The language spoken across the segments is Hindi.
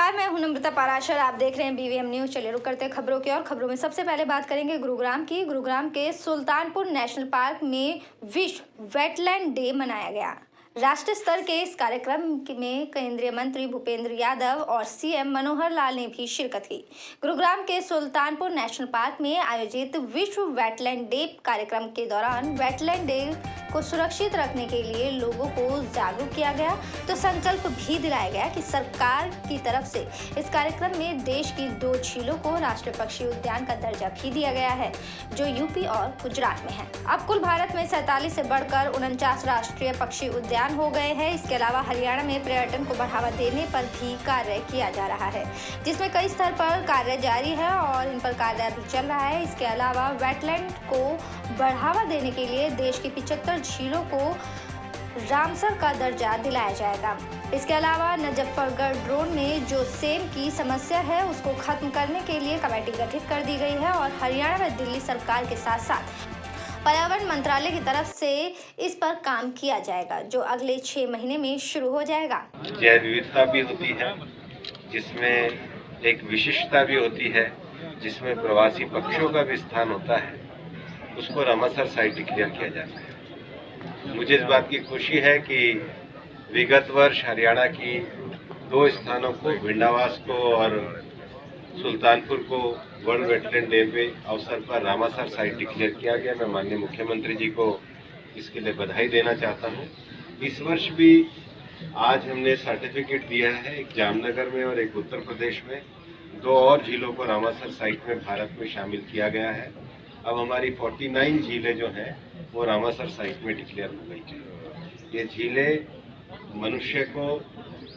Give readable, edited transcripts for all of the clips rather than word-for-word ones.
नमस्कार, मैं हूं नम्रता पाराशर। आप देख रहे हैं बीवीएम न्यूज। चलिए रुक करते हैं खबरों की और खबरों में सबसे पहले बात करेंगे गुरुग्राम की। गुरुग्राम के सुल्तानपुर नेशनल पार्क में विश्व वेटलैंड डे मनाया गया। राष्ट्रीय स्तर के इस कार्यक्रम में केंद्रीय मंत्री भूपेंद्र यादव और सीएम मनोहर लाल ने भी शिरकत की। गुरुग्राम के सुल्तानपुर नेशनल पार्क में आयोजित विश्व वेटलैंड डे कार्यक्रम के दौरान वेटलैंड डे को सुरक्षित रखने के लिए लोगों को जागरूक किया गया, तो संकल्प भी दिलाया गया कि सरकार की तरफ से इस कार्यक्रम में देश की 2 झीलों को राष्ट्रीय पक्षी उद्यान का दर्जा भी दिया गया है, जो यूपी और गुजरात में है। अब कुल भारत में 47 से बढ़कर 49 राष्ट्रीय पक्षी उद्यान हो गए हैं। इसके अलावा हरियाणा में पर्यटन को बढ़ावा देने पर भी कार्य किया जा रहा है, जिसमें कई स्तर पर कार्य जारी है और इन पर कार्य भी चल रहा है। इसके अलावा वेटलैंड को बढ़ावा देने के लिए देश की 75 झीलों को रामसर का दर्जा दिलाया जाएगा। इसके अलावा मुजफ्फरगढ़ ड्रोन में जो सेम की समस्या है उसको खत्म करने के लिए कमेटी गठित कर दी गई है और हरियाणा में दिल्ली सरकार के साथ साथ पर्यावरण मंत्रालय की तरफ से इस पर काम किया जाएगा, जो अगले 6 महीने में शुरू हो जाएगा। जैव विविधता भी होती है, जिसमें एक विशिष्टता भी होती है, जिसमें प्रवासी पक्षियों का भी स्थान होता है, उसको रामसर साइट डिक्लेयर किया जाता है। मुझे इस बात की खुशी है कि विगत वर्ष हरियाणा की 2 स्थानों को, भिंडावास को और सुल्तानपुर को वर्ल्ड वेटलैंड डे पे अवसर पर रामसर साइट डिक्लेयर किया गया। मैं माननीय मुख्यमंत्री जी को इसके लिए बधाई देना चाहता हूँ। इस वर्ष भी आज हमने सर्टिफिकेट दिया है, एक जामनगर में और एक उत्तर प्रदेश में। 2 और झीलों को रामसर साइट में भारत में शामिल किया गया है। अब हमारी 49 झीलें जो हैं वो रामसर साइट में डिक्लेयर हो गई हैं। ये झीलें मनुष्य को,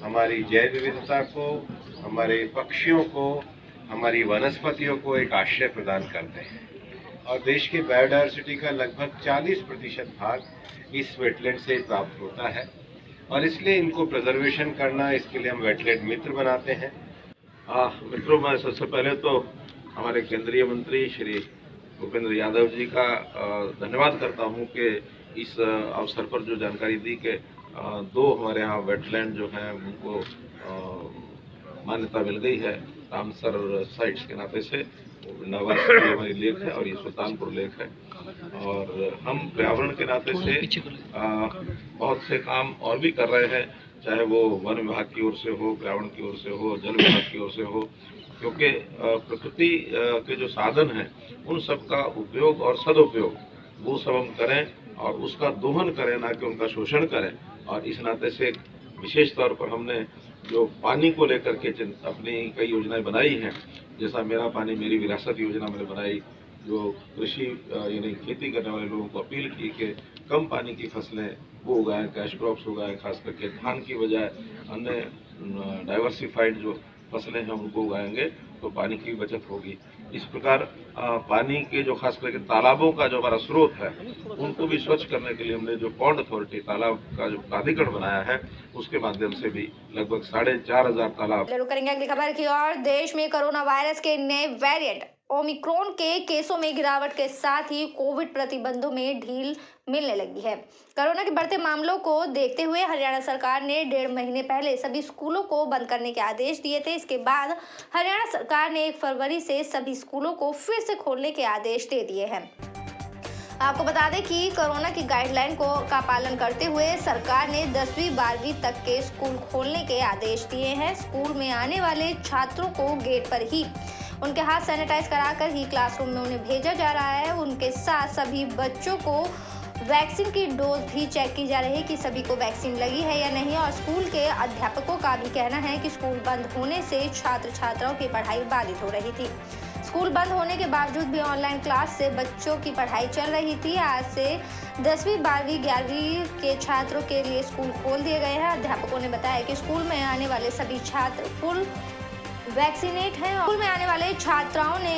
हमारी जैव विविधता को, हमारे पक्षियों को, हमारी वनस्पतियों को एक आश्रय प्रदान करते हैं और देश की बायोडायवर्सिटी का लगभग 40% भाग इस वेटलैंड से प्राप्त होता है और इसलिए इनको प्रिजर्वेशन करना, इसके लिए हम वेटलैंड मित्र बनाते हैं। मित्रों, मैं सबसे पहले तो हमारे केंद्रीय मंत्री श्री भूपेंद्र यादव जी का धन्यवाद करता हूं कि इस अवसर पर जो जानकारी दी कि 2 हमारे यहाँ वेटलैंड जो हैं उनको मान्यता मिल गई है रामसर साइट्स के नाते से। भिंडावास की हमारी लेक है और ये सुल्तानपुर लेक है और हम पर्यावरण के नाते से बहुत से काम और भी कर रहे हैं, चाहे वो वन विभाग की ओर से हो, पर्यावरण की ओर से हो, जल विभाग की ओर से हो, क्योंकि प्रकृति के जो साधन हैं उन सब का उपयोग और सदुपयोग वो सब हम करें और उसका दोहन करें, ना कि उनका शोषण करें। और इस नाते से विशेष तौर पर हमने जो पानी को लेकर के अपनी कई योजनाएं बनाई हैं, जैसा मेरा पानी मेरी विरासत योजना मैंने बनाई, जो कृषि यानी खेती करने वाले लोगों को अपील की कि कम पानी की फसलें वो उगाएं, कैश क्रॉप्स उगाएं, खास करके धान की बजाय अन्य डाइवर्सिफाइड जो फसलें हैं उनको उगाएंगे तो पानी की बचत होगी। इस प्रकार पानी के जो खास करके तालाबों का जो हमारा स्रोत है उनको भी स्वच्छ करने के लिए हमने जो पॉन्ड अथॉरिटी तालाब का जो प्राधिकरण बनाया है उसके माध्यम से भी लगभग 4,500 तालाब। करेंगे अगली खबर की ओर। देश में कोरोना वायरस के नए वेरिएंट ओमिक्रॉन के केसों में गिरावट के साथ ही कोविड प्रतिबंधों में ढील मिलने लगी है। कोरोना के बढ़ते मामलों को देखते हुए हरियाणा सरकार ने 1.5 महीने पहले सभी स्कूलों को बंद करने के आदेश दिए थे। इसके बाद हरियाणा सरकार ने 1 फरवरी से सभी स्कूलों को फिर से खोलने के आदेश दे दिए हैं। आपको बता दें कि कोरोना की गाइडलाइन का पालन करते हुए सरकार ने 10वीं 12वीं तक के स्कूल खोलने के आदेश दिए हैं। स्कूल में आने वाले छात्रों को गेट पर ही उनके हाथ सैनिटाइज कराकर ही क्लासरूम में उन्हें भेजा जा रहा है। उनके साथ सभी बच्चों को वैक्सीन की डोज भी चेक की जा रही है कि सभी को वैक्सीन लगी है या नहीं। और स्कूल के अध्यापकों का भी कहना है कि स्कूल बंद होने से छात्र छात्राओं की पढ़ाई बाधित हो रही थी। स्कूल बंद होने के बावजूद भी ऑनलाइन क्लास से बच्चों की पढ़ाई चल रही थी। आज से 10वीं 12वीं 11वीं के छात्रों के लिए स्कूल खोल दिए गए हैं। अध्यापकों ने बताया कि स्कूल में आने वाले सभी छात्र फुल वैक्सीनेट हैं। स्कूल में आने वाले छात्राओं ने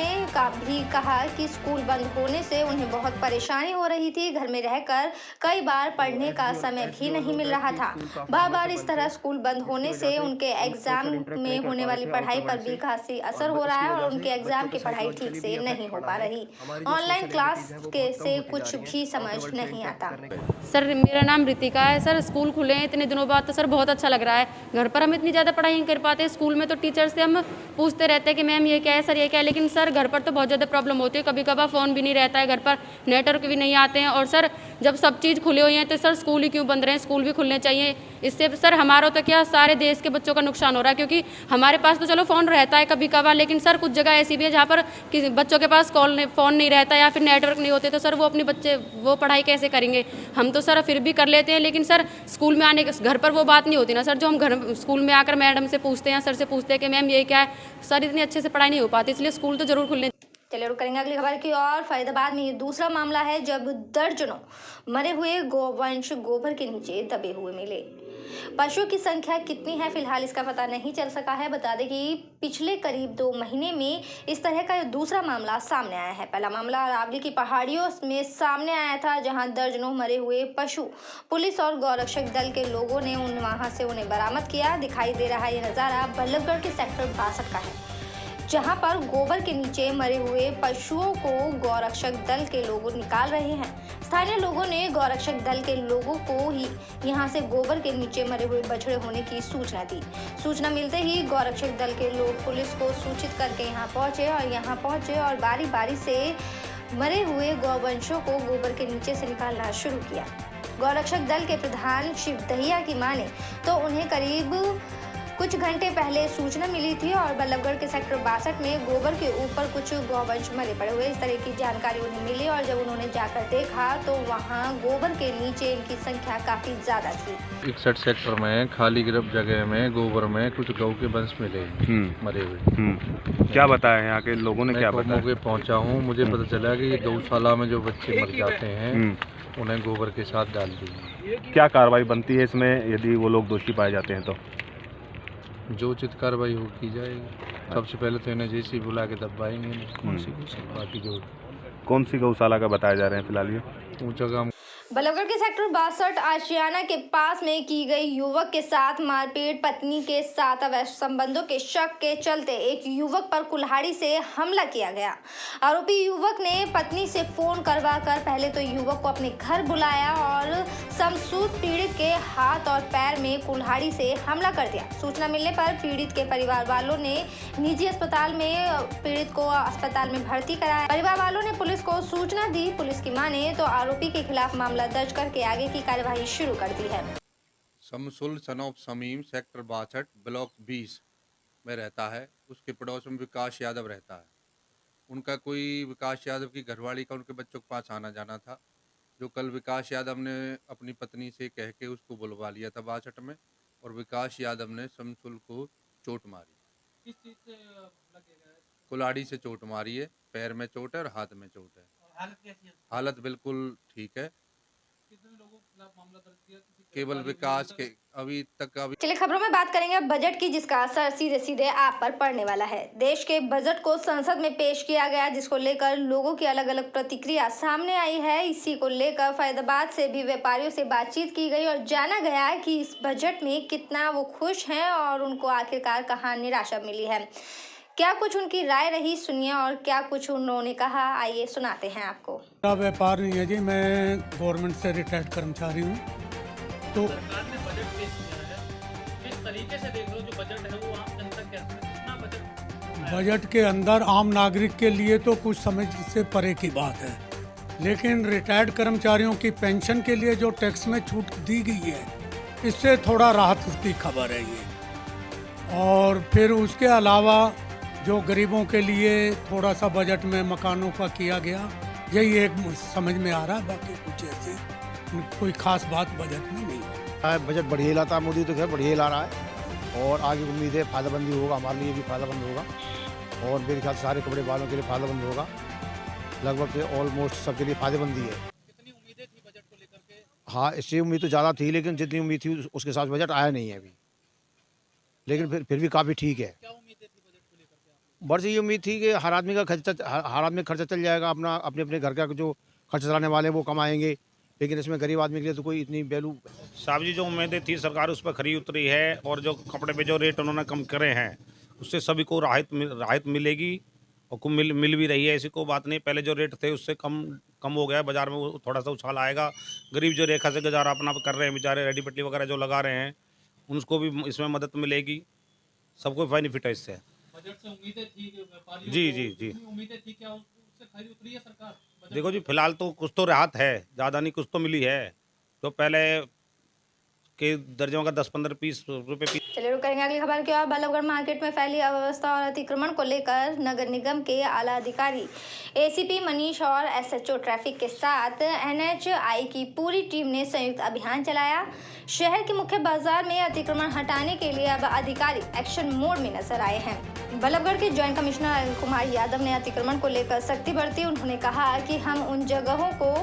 भी कहा कि स्कूल बंद होने से उन्हें बहुत परेशानी हो रही थी। घर में रहकर कई बार पढ़ने का समय भी नहीं मिल रहा था। बार बार इस तरह स्कूल बंद होने से उनके एग्जाम में होने वाली पढ़ाई पर भी खासी असर हो रहा है और उनके एग्जाम की पढ़ाई ठीक से नहीं हो पा रही। ऑनलाइन क्लास के से कुछ भी समझ नहीं आता। सर मेरा नाम रितिका है। सर स्कूल खुले हैं इतने दिनों बाद तो सर बहुत अच्छा लग रहा है। घर पर हम इतनी ज़्यादा पढ़ाई नहीं कर पाते। स्कूल में तो टीचर से हम पूछते रहते हैं कि मैम ये क्या है, सर ये क्या है, लेकिन सर घर पर तो बहुत ज़्यादा प्रॉब्लम होती है। कभी कभार फ़ोन भी नहीं रहता है, घर पर नेटवर्क भी नहीं आते हैं। और सर जब सब चीज़ खुले हुई हैं तो सर स्कूल ही क्यों बंद रहे हैं? स्कूल भी खुलने चाहिए। इससे सर हमारा तो क्या सारे देश के बच्चों का नुकसान हो रहा है, क्योंकि हमारे पास तो चलो फ़ोन रहता है कभी कभार, लेकिन सर कुछ जगह ऐसी भी है जहाँ पर बच्चों के पास फ़ोन नहीं रहता या फिर नेटवर्क नहीं होते, तो सर वो अपने बच्चे वो पढ़ाई कैसे करेंगे? हम तो सर फिर भी कर लेते हैं, लेकिन सर स्कूल में आने घर पर वो बात नहीं होती ना सर, जो हम घर स्कूल में आकर मैडम से पूछते हैं, सर से पूछते हैं कि मैम ये क्या है, सर इतनी अच्छे से पढ़ाई नहीं हो पाती, इसलिए स्कूल तो जरूर खुलने। चलिए रुक करेंगे अगली खबर की और। फरीदाबाद में ये दूसरा मामला है जब दर्जनों मरे हुए गौवंश गोबर के नीचे दबे हुए मिले। पशुओं की संख्या कितनी है फिलहाल इसका पता नहीं चल सका है। बता दें कि पिछले करीब 2 महीने में इस तरह का दूसरा मामला सामने आया है। पहला मामला अरावली की पहाड़ियों में सामने आया था, जहां दर्जनों मरे हुए पशु पुलिस और गौरक्षक दल के लोगों ने वहां से उन्हें बरामद किया। दिखाई दे रहा ये नजारा बल्लभगढ़ के सेक्टर 62 का है, जहां पर गोबर के नीचे मरे हुए पशुओं को गौरक्षक दल के लोग निकाल रहे हैं। स्थानीय लोगों ने गौरक्षक दल के लोगों को ही यहां से गोबर के नीचे मरे हुए बछड़े होने की सूचना दी। सूचना मिलते ही गौरक्षक दल के लोग पुलिस को सूचित करके यहां पहुंचे और बारी बारी से मरे हुए गौवंशों को गोबर के नीचे से निकालना शुरू किया। गौरक्षक दल के प्रधान शिव दहिया की माने तो उन्हें करीब कुछ घंटे पहले सूचना मिली थी और बल्लभगढ़ के सेक्टर 62 में गोबर के ऊपर कुछ गौवंश मरे पड़े हुए, इस तरह की जानकारी उन्हें मिली और जब उन्होंने जाकर देखा तो वहां गोबर के नीचे इनकी संख्या काफी ज्यादा थी। 61 सेक्टर में खाली गिरफ्त जगह में गोबर में कुछ गौ के वंश मिले मरे हुए। क्या बताया यहाँ के लोगों ने? क्या बताया? मौके पहुँचा हूँ, मुझे पता चला कि ये गौशाला में जो बच्चे मर जाते हैं उन्हें गोबर के साथ डाल दी। क्या कार्रवाई बनती है इसमें यदि वो लोग दोषी पाए जाते हैं तो? जो उचित कार्रवाई हो की जाएगी। सबसे पहले तो इन्हें जेसी बुला के दबाएंगे। बाकी जो कौन सी गौशाला का बताया जा रहे हैं फिलहाल ये? ऊंचा गांव बल्लभगढ़ के सेक्टर 62 आशियाना के पास में की गई युवक के साथ मारपीट। पत्नी के साथ अवैध संबंधों के शक के चलते एक युवक पर कुल्हाड़ी से हमला किया गया। आरोपी युवक ने पत्नी से फोन करवाकर पहले तो युवक को अपने घर बुलाया और समसूत पीड़ित के हाथ और पैर में कुल्हाड़ी से हमला कर दिया। सूचना मिलने पर पीड़ित के परिवार वालों ने निजी अस्पताल में पीड़ित को अस्पताल में भर्ती कराया। परिवार वालों ने पुलिस को सूचना दी। पुलिस की माने तो आरोपी के खिलाफ मामला दर्ज करके आगे की कार्यवाही शुरू कर दी है। Shamsul son of Shamim sector 62 block 20 में रहता है। उसके पड़ोस में विकास यादव रहता है। उनका कोई विकास यादव की घरवाली का उनके बच्चों के पास आना जाना था, जो कल विकास यादव ने अपनी पत्नी से कह के उसको बुलवा लिया था 62 में, और विकास यादव ने शमसुल को चोट मारी। किस चीज से लगेगा? कुल्हाड़ी से चोट मारी है, पैर में चोट है और हाथ में चोट है। हालत कैसी है? हालत बिल्कुल ठीक है। कितने लोगों के खिलाफ मामला दर्ज किया? केवल विकास के अभी तक। चलिए खबरों में बात करेंगे बजट की, जिसका असर सीधे सीधे आप पर पड़ने वाला है। देश के बजट को संसद में पेश किया गया, जिसको लेकर लोगों की अलग अलग प्रतिक्रिया सामने आई है। इसी को लेकर फरीदाबाद से भी व्यापारियों से बातचीत की गई और जाना गया कि इस बजट में कितना वो खुश हैं और उनको आखिरकार कहाँ निराशा मिली है। क्या कुछ उनकी राय रही, सुनिए, और क्या कुछ उन्होंने कहा, आइए सुनाते हैं आपको। मेरा व्यापार नहीं है जी, मैं गवर्नमेंट से रिटायर्ड कर्मचारी हूँ। तो सरकार ने बजट पेश किया है, किस तरीके से देख लो जो बजट है वो आम जनता के हाथ में कितना बजट के अंदर आम नागरिक के लिए तो कुछ समझ से परे की बात है, लेकिन रिटायर्ड कर्मचारियों की पेंशन के लिए जो टैक्स में छूट दी गई है, इससे थोड़ा राहत की खबर है ये। और फिर उसके अलावा जो गरीबों के लिए थोड़ा सा बजट में मकानों का किया गया, यही एक समझ में आ रहा है। बाकी कुछ ऐसी कोई खास बात बजट में नहीं है। बजट बढ़िया लाता मोदी, तो खैर बढ़िया ला रहा है और आगे उम्मीद है फायदेमंद होगा, हमारे लिए भी फायदेमंद होगा और मेरे ख्याल सारे कपड़े वालों के लिए फायदेमंद होगा। लगभग से ऑलमोस्ट सबके लिए फायदेमंद ही है। कितनी उम्मीदें थी बजट को लेकर के? हाँ, इससे उम्मीद तो ज़्यादा थी, लेकिन जितनी उम्मीद थी उसके साथ बजट आया नहीं है अभी, लेकिन फिर भी काफ़ी ठीक है। क्या उम्मीदें थी बजट बस ये उम्मीद थी कि हर आदमी का खर्चा चल जाएगा, अपना अपने अपने घर का जो खर्च चलाने वाले हैं वो कमाएंगे, लेकिन इसमें गरीब आदमी के लिए तो कोई इतनी वैल्यू। साहब जी, जो उम्मीदें थी सरकार उस पर खरी उतरी है, और जो कपड़े पे जो रेट उन्होंने कम करे हैं उससे सभी को राहत मिलेगी, और को मिल भी रही है। ऐसी कोई बात नहीं, पहले जो रेट थे उससे कम हो गया, बाज़ार में वो थोड़ा सा उछाल आएगा। गरीब जो रेखा से गुजारा अपना कर रहे हैं बेचारे, रेडी पट्टी वगैरह जो लगा रहे हैं, उनको भी इसमें मदद मिलेगी, सबको बेनिफिट है इससे। बजट से उम्मीदें थी व्यापारियों जी को, उम्मीदें थी, क्या उससे खरी उतरी है सरकार? देखो जी, फिलहाल तो कुछ तो राहत है, ज़्यादा नहीं, कुछ तो मिली है। तो पहले के दर्जों का 10-15 रुपए पीस। चलिए रुक करेंगे अगली खबर की ओर। बल्लभगढ़ मार्केट में फैली अव्यवस्था और अतिक्रमण को लेकर नगर निगम के आला अधिकारी एसीपी मनीष और एसएचओ ट्रैफिक के साथ एनएचआई की पूरी टीम ने संयुक्त अभियान चलाया। शहर के मुख्य बाजार में अतिक्रमण हटाने के लिए अब अधिकारी एक्शन मोड में नजर आए हैं। बल्लभगढ़ के ज्वाइंट कमिश्नर अनिल कुमार यादव ने अतिक्रमण को लेकर सख्ती बरती। उन्होंने कहा कि हम उन जगहों को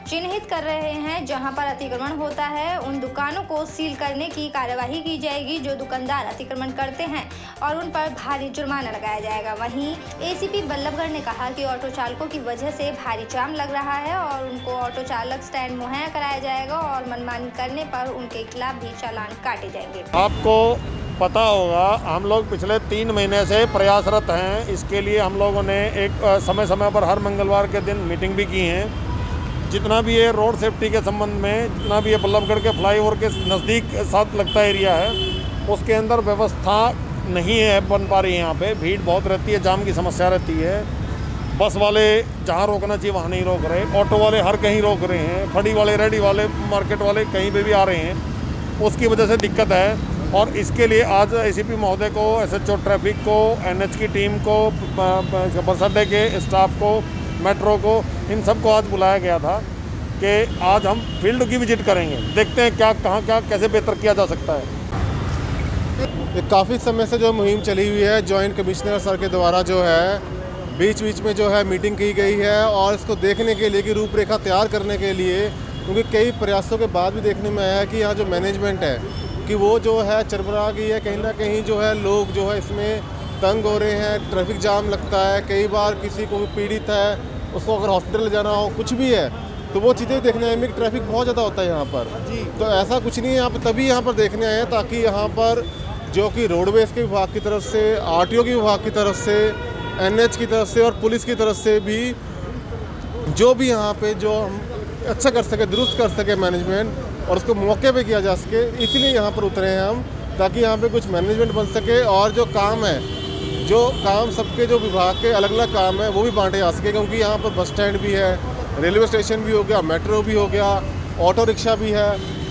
चिन्हित कर रहे हैं जहां पर अतिक्रमण होता है, उन दुकानों को सील करने की कार्यवाही की जाएगी। जो दुकानदार अतिक्रमण करते हैं और उन पर भारी जुर्माना लगाया जाएगा। वहीं एसीपी बल्लभगढ़ ने कहा कि ऑटो चालकों की वजह से भारी जाम लग रहा है और उनको ऑटो चालक स्टैंड मुहैया कराया जाएगा और मनमानी करने पर उनके खिलाफ भी चालान काटे जाएंगे। आपको पता होगा, हम लोग पिछले 3 महीने से प्रयासरत हैं। इसके लिए हम लोगों ने एक समय समय पर हर मंगलवार के दिन मीटिंग भी की है। जितना भी ये रोड सेफ्टी के संबंध में, जितना भी ये बल्लभगढ़ के फ्लाईओवर के नज़दीक साथ लगता एरिया है, उसके अंदर व्यवस्था नहीं है बन पा रही है। यहाँ पे भीड़ बहुत रहती है, जाम की समस्या रहती है। बस वाले जहाँ रोकना चाहिए वहाँ नहीं रोक रहे, ऑटो वाले हर कहीं रोक रहे हैं, फड़ी वाले, रेडी वाले, मार्केट वाले कहीं पे भी आ रहे हैं, उसकी वजह से दिक्कत है। और इसके लिए आज एसीपी महोदय को, एसएचओ ट्रैफिक को, एनएच की टीम को, बस अड्डे के स्टाफ को, मेट्रो को, इन सबको आज बुलाया गया था कि आज हम फील्ड की विजिट करेंगे, देखते हैं क्या कैसे बेहतर किया जा सकता है। काफ़ी समय से जो मुहिम चली हुई है, जॉइंट कमिश्नर सर के द्वारा जो है बीच में जो है मीटिंग की गई है, और इसको देखने के लिए कि रूपरेखा तैयार करने के लिए, क्योंकि कई प्रयासों के बाद भी देखने में आया कि यहाँ जो मैनेजमेंट है कि वो जो है चरमरा गई है। कहीं ना कहीं जो है लोग जो है इसमें तंग हो रहे हैं, ट्रैफिक जाम लगता है, कई बार किसी को पीड़ित है उसको अगर हॉस्पिटल जाना हो, कुछ भी है, तो वो चीज़ें देखने आए। ट्रैफिक बहुत ज़्यादा होता है यहाँ पर जी, तो ऐसा कुछ नहीं है यहाँ पर, तभी यहाँ पर देखने आए हैं ताकि यहाँ पर जो कि रोडवेज के विभाग की तरफ से, आरटीओ के विभाग की तरफ से, एनएच की तरफ से और पुलिस की तरफ से भी जो भी यहाँ पे जो हम अच्छा कर सके, दुरुस्त कर सके मैनेजमेंट, और उसको मौके पे किया जा सके, इसलिए यहाँ पर उतरे हैं हम, ताकि यहाँ पे कुछ मैनेजमेंट बन सके और जो काम है, जो काम सबके जो विभाग के अलग अलग काम है वो भी बांटे जा सके। क्योंकि यहाँ पर बस स्टैंड भी है, रेलवे स्टेशन भी हो गया, मेट्रो भी हो गया, ऑटो रिक्शा भी है,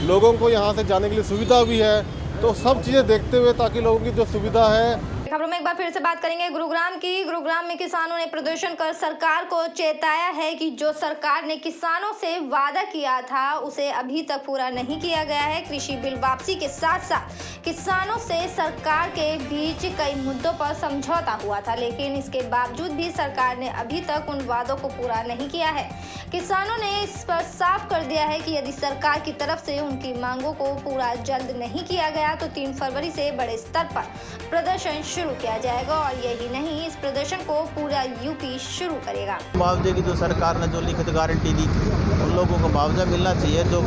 लोगों को यहाँ से जाने के लिए सुविधा भी है, तो सब चीज़ें देखते हुए ताकि लोगों की जो सुविधा है। खबरों में एक बार फिर से बात करेंगे गुरुग्राम की। गुरुग्राम में किसानों ने प्रदर्शन कर सरकार को चेताया है कि जो सरकार ने किसानों से वादा किया था उसे अभी तक पूरा नहीं किया गया है। कृषि बिल वापसी के साथ साथ किसानों से सरकार के बीच कई मुद्दों पर समझौता हुआ था, लेकिन इसके बावजूद भी सरकार ने अभी तक उन वादों को पूरा नहीं किया है। किसानों ने इस पर साफ कर दिया है कि यदि सरकार की तरफ से उनकी मांगों को पूरा जल्द नहीं किया गया तो 3 फरवरी से बड़े स्तर पर प्रदर्शन शुरू किया जाएगा, और यही नहीं, इस प्रदर्शन को पूरा यूपी शुरू करेगा। मुआवजे की जो सरकार ने जो लिखित गारंटी दी थी, उन लोगों को मुआवजा मिलना चाहिए। जो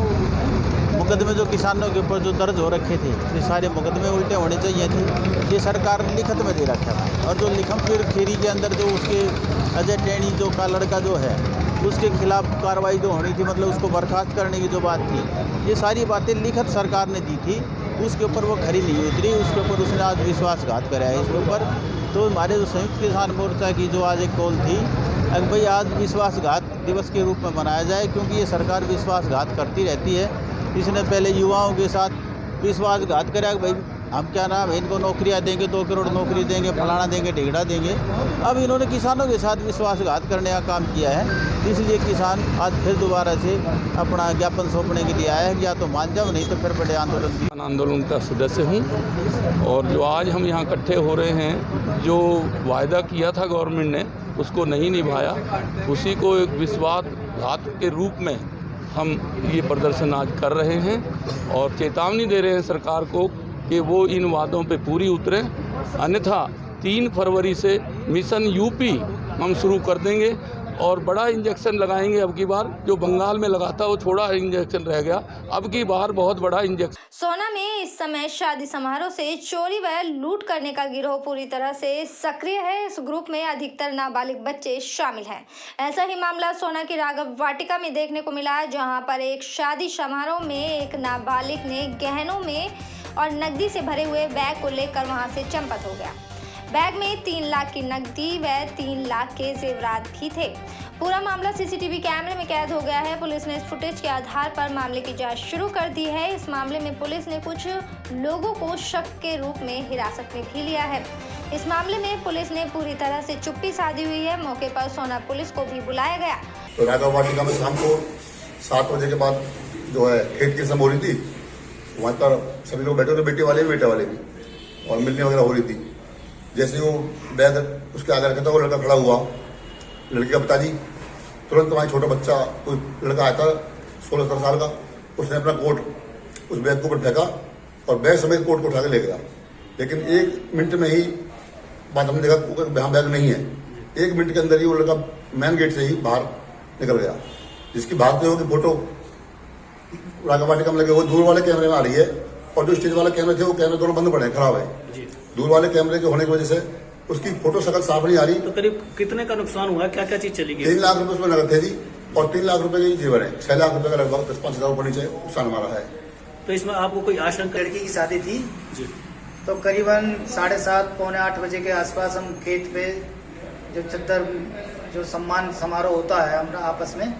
मुकदमे जो किसानों के ऊपर जो दर्ज हो रखे थे, ये सारे मुकदमे उल्टे होने चाहिए थे, ये सरकार ने लिखित में दे रखा था। और जो लिखम खेरी के अंदर जो उसके अजय टेणी जो का लड़का जो है, उसके खिलाफ कार्रवाई जो होनी थी, मतलब उसको बर्खास्त करने की जो बात थी, ये सारी बातें लिखित सरकार ने दी थी, उसके ऊपर वो खरी नहीं उतरी, उसके ऊपर उसने आज विश्वासघात कराया है इसके ऊपर। तो हमारे जो संयुक्त किसान मोर्चा की जो आज एक कॉल थी, अगर भाई आज विश्वासघात दिवस के रूप में मनाया जाए, क्योंकि ये सरकार विश्वासघात करती रहती है। इसने पहले युवाओं के साथ विश्वासघात कराया कि भाई हम क्या नाम है, इनको नौकरियां देंगे, 2 करोड़ नौकरी देंगे, फलाना देंगे, ढिगड़ा देंगे। अब इन्होंने किसानों के साथ विश्वासघात करने का काम किया है, इसलिए किसान आज फिर दोबारा से अपना ज्ञापन सौंपने के लिए आया है, या तो मान जाओ, नहीं तो फिर बड़े आंदोलन का सदस्य हूँ। और जो आज हम यहाँ इकट्ठे हो रहे हैं, जो वायदा किया था गवर्नमेंट ने उसको नहीं निभाया, उसी को एक विश्वासघात के रूप में हम ये प्रदर्शन आज कर रहे हैं और चेतावनी दे रहे हैं सरकार को कि वो इन वादों पे पूरी उतरे, अन्यथा 3 फरवरी से मिशन यूपी हम शुरू कर देंगे और बड़ा इंजेक्शन लगाएंगे। अब की बार जो बंगाल में लगा था वो छोटा इंजेक्शन रह गया, अब की बार बहुत बड़ा इंजेक्शन। सोना में इस समय शादी समारोह से चोरी व लूट करने का गिरोह पूरी तरह से सक्रिय है। इस ग्रुप में अधिकतर नाबालिग बच्चे शामिल हैं। ऐसा ही मामला सोना की राघव वाटिका में देखने को मिला, जहां पर एक शादी समारोह में एक नाबालिग ने गहनों में और नकदी से भरे हुए बैग को लेकर वहां से चंपत हो गया। बैग में 3 लाख की नकदी व 3 लाख के जेवरात भी थे। पूरा मामला सीसीटीवी कैमरे में कैद हो गया है। पुलिस ने इस फुटेज के आधार पर मामले की जांच शुरू कर दी है। इस मामले में पुलिस ने कुछ लोगों को शक के रूप में हिरासत में भी लिया है। इस मामले में पुलिस ने पूरी तरह से चुप्पी साधी हुई है। मौके पर सोना पुलिस को भी बुलाया गया। तो राघव वाटिका में शाम को 7 बजे के बाद जो है खेत की रस्म हो रही थी, वहाँ पर सभी लोग बैठे थे, बेटे वाले भी बेटे वाले भी, और मिलने वगैरह हो रही थी। जैसे वो बैग उसके आगे रखा था, वो लड़का खड़ा हुआ, लड़की का पिताजी तुरंत वहाँ छोटा बच्चा कोई लड़का आया था 16-17 साल का, उसने अपना कोट उस बैग के ऊपर फेंका और बैग समेत कोट को उठा के ले गया। लेकिन 1 मिनट में ही बात हमने देखा यहाँ बैग नहीं है। 1 मिनट के अंदर ही वो लड़का मेन गेट से ही बाहर निकल गया। जिसकी भागते हुए फोटो राघव वाटिका में लगे वो दूर वाले कैमरे में आ रही है, और जो स्टेज वाले कैमरे थे वो कैमरे दोनों बंद पड़े, खराब है। दूर वाले कैमरे के होने की वजह से उसकी फोटो शकल साफ नहीं आ रही। तो करीब कितने का नुकसान हुआ, क्या क्या चीज चली गई? 3 लाख रुपए उसमें नगद थे जी, और 3 लाख रुपए के जेवर है। 6 लाख रुपए का लगभग 10-5 हजार ऊपर नीचे नुकसान हमारा है। तो इसमें आपको कोई आशंका? लड़की की शादी थी जी, तो करीबन 7:30 पौने 8 बजे के आसपास हम खेत पे जो चद्दर जो सम्मान समारोह होता है हम आपस में,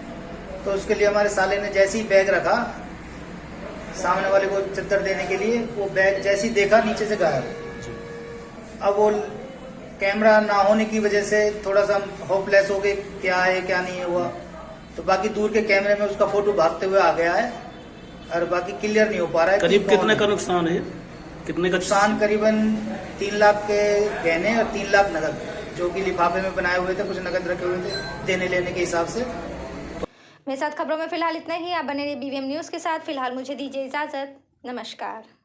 तो उसके लिए हमारे साले ने जैसे ही बैग रखा सामने वाले को चद्दर देने के लिए, वो बैग जैसे ही देखा नीचे से गायब। अब वो कैमरा ना होने की वजह से थोड़ा सा होपलेस हो गए, क्या है क्या नहीं हुआ। तो बाकी दूर के कैमरे में उसका फोटो भागते हुए आ गया है, और बाकी क्लियर नहीं हो पा रहा है। करीब कितने का नुकसान है? कितने का नुकसान? करीबन 3 लाख के गहने और 3 लाख नगद, जो कि लिफाफे में बनाए हुए थे, कुछ नगद रखे हुए थे देने लेने के हिसाब से। मेरे साथ खबरों में फिलहाल इतना ही। आप बने रहिए BVM न्यूज के साथ। फिलहाल मुझे दीजिए इजाजत। नमस्कार।